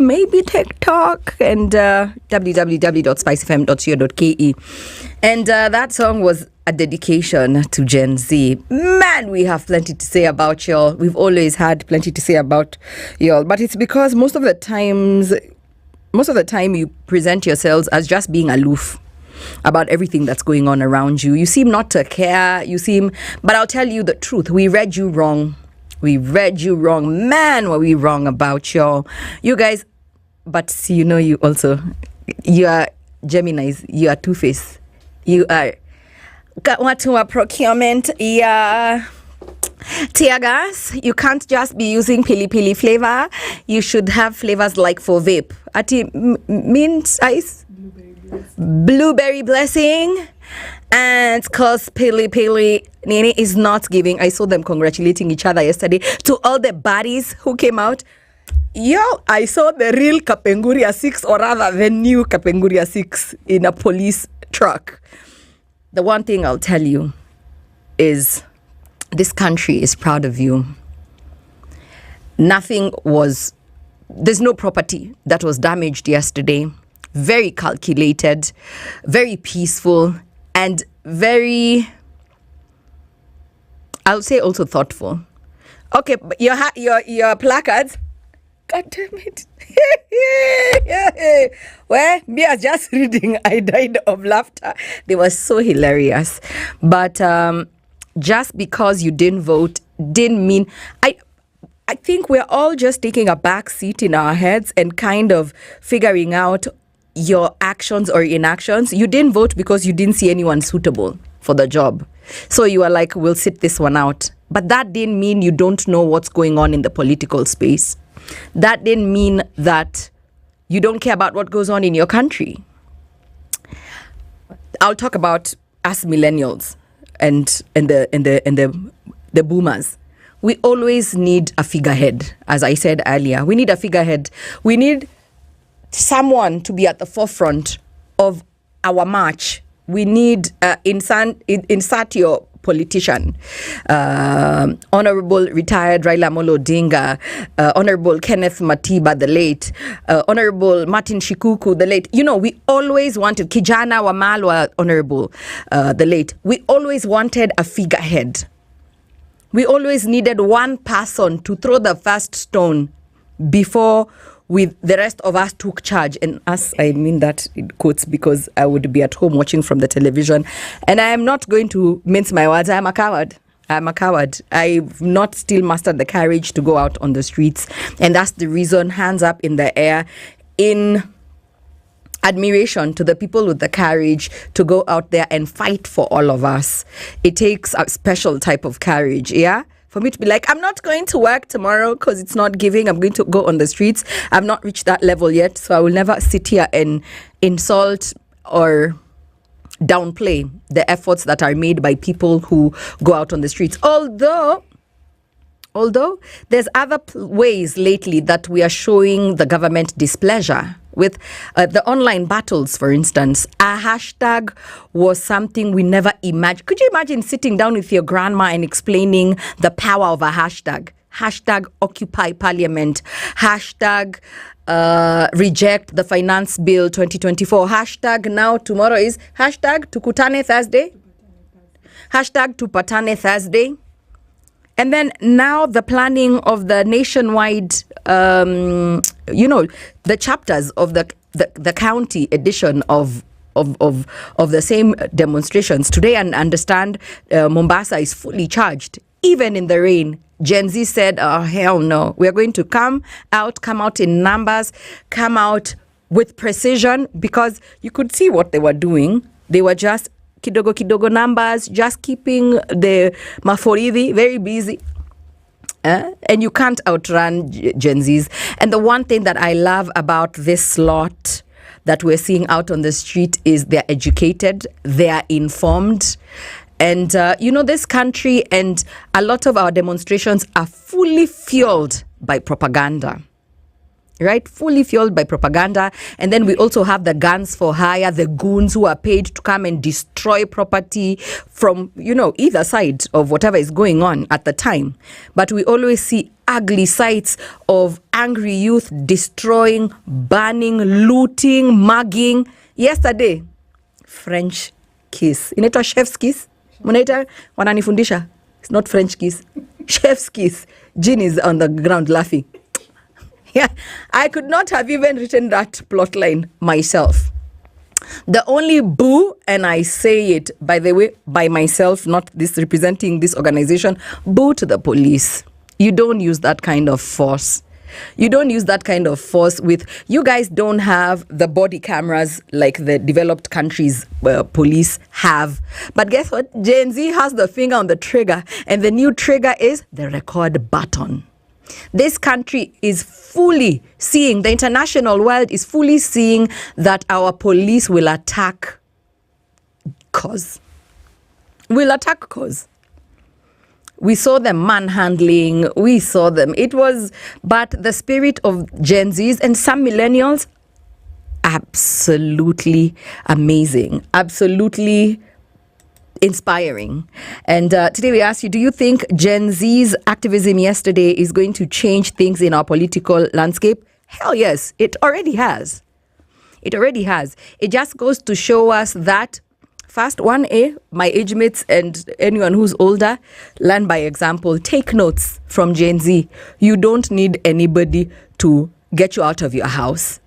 maybe TikTok, and www.spicefm.co.ke. And that song was a dedication to Gen Z. Man, we have plenty to say about y'all. We've always had plenty to say about y'all, but it's because most of the time you present yourselves as just being aloof about everything that's going on around you. You seem not to care. But I'll tell you the truth. We read you wrong. Man, were we wrong about y'all. You guys, but see, you are Geminis. You are Two-Face. You are Watu procurement. Yeah. Tear gas. You can't just be using pili flavor. You should have flavors like for vape. Ati mint ice. Blueberry blessing. And cause pili Nene is not giving. I saw them congratulating each other yesterday. To all the baddies who came out. Yo, I saw the real Kapenguria 6, or rather the new Kapenguria 6 in a police truck. The one thing I'll tell you is this country is proud of you. There's no property that was damaged yesterday. Very calculated, very peaceful, and very, I'll say also thoughtful. Okay, but your placards, God damn it. Well, me as just reading, I died of laughter. They were so hilarious. But just because you didn't vote didn't mean... I think we're all just taking a back seat in our heads and kind of figuring out your actions or inactions. You didn't vote because you didn't see anyone suitable for the job. So you are like, we'll sit this one out. But that didn't mean you don't know what's going on in the political space. That didn't mean that you don't care about what goes on in your country. I'll talk about us millennials and the boomers. We always need a figurehead, as I said earlier. We need a figurehead. We need someone to be at the forefront of our march. We need insert your politician, Honorable retired Raila Amolo Odinga, Honorable Kenneth Matiba, the late, Honorable Martin Shikuku, the late. We always wanted Kijana wa Malwa, Honorable, the late. We always wanted a figurehead. We always needed one person to throw the first stone before with the rest of us took charge. And us, I mean that in quotes, because I would be at home watching from the television. And I am not going to mince my words. I'm a coward. I've not still mastered the courage to go out on the streets. And that's the reason, hands up in the air, in admiration to the people with the courage to go out there and fight for all of us. It takes a special type of courage, yeah? For me to be like, I'm not going to work tomorrow because it's not giving. I'm going to go on the streets. I've not reached that level yet, so I will never sit here and insult or downplay the efforts that are made by people who go out on the streets. Although there's other ways lately that we are showing the government displeasure with the online battles, for instance. A hashtag was something we never imagined. Could you imagine sitting down with your grandma and explaining the power of a hashtag? Hashtag Occupy Parliament. Hashtag reject the Finance Bill 2024. Hashtag now tomorrow is hashtag Tukutane Thursday. Hashtag Tupatane Thursday. And then now the planning of the nationwide, the chapters of the county edition of the same demonstrations. Today, and understand Mombasa is fully charged, even in the rain. Gen Z said, oh, hell no. We're going to come out in numbers, come out with precision, because you could see what they were doing. They were just kidogo numbers, just keeping the maforidi very busy. And you can't outrun Gen Zs. And the one thing that I love about this lot that we're seeing out on the street is they're educated, they're informed. And, this country and a lot of our demonstrations are fully fueled by propaganda. right? Fully fueled by propaganda. And then we also have the guns for hire, the goons who are paid to come and destroy property from, either side of whatever is going on at the time. But we always see ugly sights of angry youth destroying, burning, looting, mugging. Yesterday, French kiss. Inaitwa chef's kiss. Munaita wananifundisha. It's not French kiss. Chef's kiss. Jean is on the ground laughing. Yeah, I could not have even written that plot line myself. The only boo, and I say it, by the way, by myself, not this representing this organization, boo to the police. You don't use that kind of force. You don't use that kind of force with, you guys don't have the body cameras like the developed countries police have. But guess what? Gen Z has the finger on the trigger, and the new trigger is the record button. This country is fully seeing, the international world is fully seeing that our police will attack cause. We saw them manhandling, we saw them. But the spirit of Gen Zs and some millennials, absolutely amazing, absolutely inspiring. And today we ask you, do you think Gen Z's activism yesterday is going to change things in our political landscape? Hell yes, it already has. It already has. It just goes to show us that, first, 1A, my age mates and anyone who's older, learn by example. Take notes from Gen Z. You don't need anybody to get you out of your house.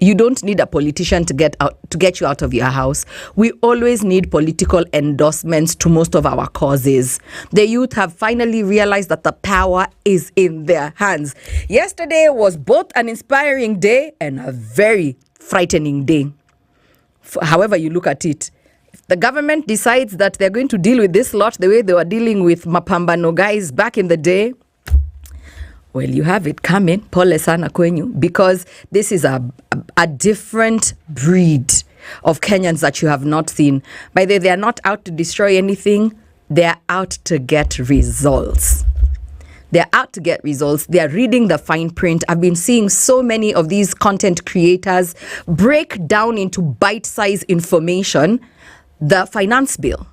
You don't need a politician to get you out of your house. We always need political endorsements to most of our causes. The youth have finally realized that the power is in their hands. Yesterday was both an inspiring day and a very frightening day. However you look at it. If the government decides that they're going to deal with this lot the way they were dealing with Mapambano guys back in the day, well, you have it coming, pole sana kwenyu, because this is a different breed of Kenyans that you have not seen. By the way, they are not out to destroy anything. They are out to get results. They are reading the fine print. I've been seeing so many of these content creators break down into bite-sized information the finance bill.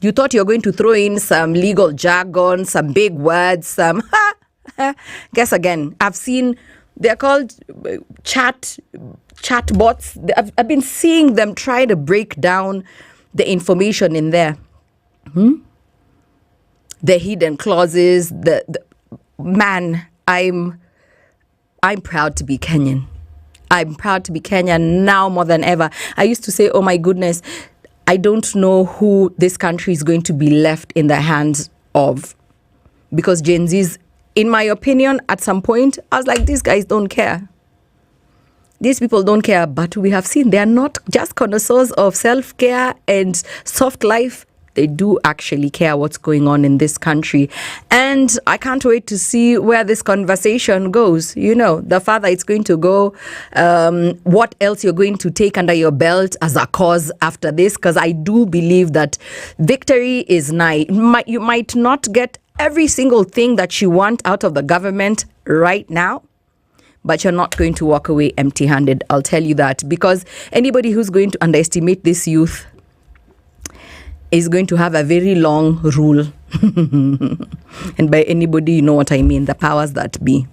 You thought you were going to throw in some legal jargon, some big words, some... Guess again, I've seen, they're called chat bots. I've been seeing them try to break down the information in there. The hidden clauses, man, I'm proud to be Kenyan. I'm proud to be Kenyan now more than ever. I used to say, oh my goodness, I don't know who this country is going to be left in the hands of. Because Gen Z's, in my opinion, at some point, I was like, these guys don't care. These people don't care, but we have seen they are not just connoisseurs of self-care and soft life. They do actually care what's going on in this country. And I can't wait to see where this conversation goes. The farther it's going to go, what else you're going to take under your belt as a cause after this, because I do believe that victory is nigh. You might not get every single thing that you want out of the government right now, but you're not going to walk away empty-handed. I'll tell you that, because anybody who's going to underestimate this youth is going to have a very long rule. And by anybody, you know what I mean, the powers that be.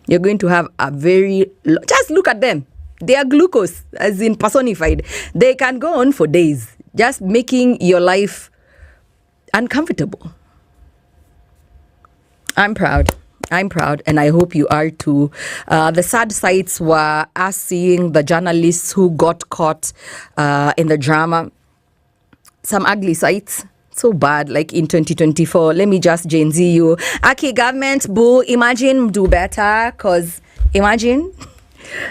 You're going to have a very... Just look at them. They are glucose, as in personified. They can go on for days, just making your life uncomfortable. I'm proud, and I hope you are too. The sad sights were us seeing the journalists who got caught in the drama. Some ugly sights, so bad, like in 2024. Let me just Gen Z you. Aki government, boo, imagine do better, because imagine.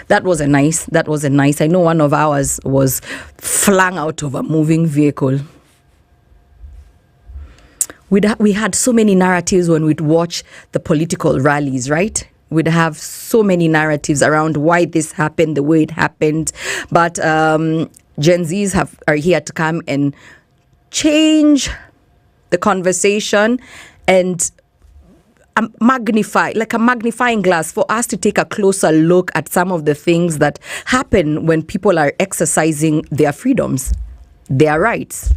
That wasn't nice. I know one of ours was flung out of a moving vehicle. We had so many narratives when we'd watch the political rallies, right? We'd have so many narratives around why this happened, the way it happened. But Gen Zs are here to come and change the conversation and magnify, like a magnifying glass, for us to take a closer look at some of the things that happen when people are exercising their freedoms, their rights.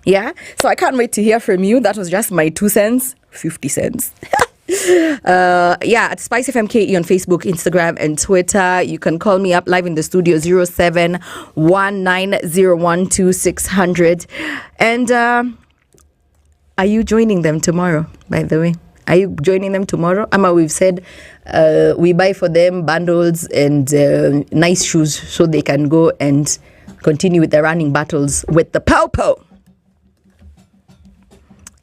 Yeah, so I can't wait to hear from you. That was just my 2 cents, 50 cents. At SpiceFMKE on Facebook, Instagram, and Twitter. You can call me up live in the studio, 0719012600. And are you joining them tomorrow, by the way? Are you joining them tomorrow? We've said we buy for them bundles and nice shoes so they can go and continue with their running battles with the Popo.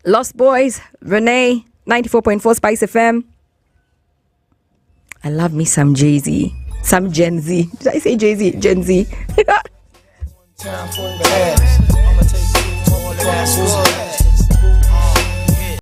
Lost Boys, Renee, 94.4 Spice FM. I love me some Jay-Z, some Gen Z. Did I say Jay-Z? Gen Z. Time for the ass. I'ma take you all the ass.